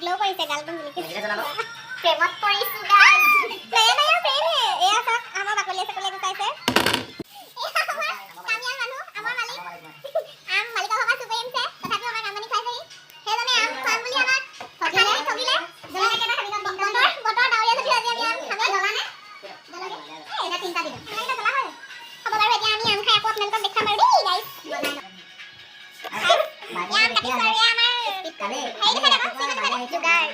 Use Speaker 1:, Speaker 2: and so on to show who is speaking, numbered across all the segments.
Speaker 1: glow কৰিছে গালটো মিলিছে প্ৰেমত পৰিছো গাইস প্ৰেম আয়া প্ৰেম এয়া চাক আমাৰ বাকলিয়ে চাকলিয়ে গুচাইছে কামিয়াল মানুহ আমাৰ মালিক আম মালিকৰ ঘৰৰ সুপেমছে তথাপি আমাৰ কামনি খাইছেহি হেজনে আম খাম বুলি আমাক ঠগিলে জলকে কেটা খাবি বতৰ ডাৱৰীয়া যদি আজি আমি আম খামে জ্বলা নে জলকে এটা তিনটা দিম এটা জ্বলা হয় হ'ব বাৰু এতিয়া আমি আম খাই আকৌ আপোনালোকক দেখাম আৰু দেই গাইস বনাই আম কাটি কৰি আমাৰ কালে হেই দেখা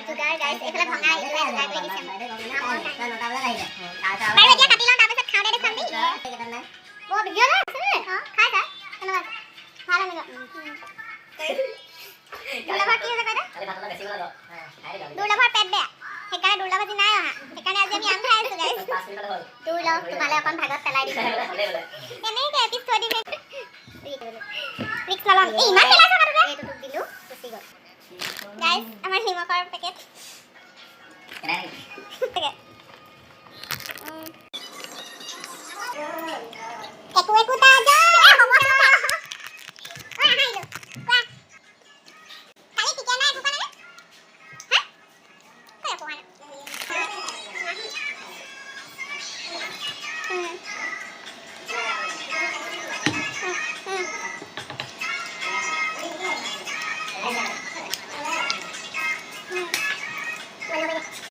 Speaker 1: জুগাৰ গাইস এফালে ভঙাই জুগাৰ কৰি দিছে বাৰু এতিয়া কাটি লওঁ তাৰপিছত খাওঁতে দেখাম দেই বৰ ভিডিঅ' লৈ আছে খাই যা ধন্যবাদ ভাল আমি দুৰ্লভৰ কি হৈছে বাইদেউ দুৰ্লভৰ পেট বেয়া সেইকাৰণে দুৰ্লভ আজি নাই অহা সেইকাৰণে আজি আমি আম খাই আছো গাইস দুৰ্লভ তোমালে অকণ ভাগত পেলাই দিছো এনেকে এপিছ থৈ দিম ৰিক্স লম এই ইমান পেলাইছ কাটোতে এইটো তোক দিলো গুচি গ'ল গাইস আমাৰ নিমখৰ পেকেট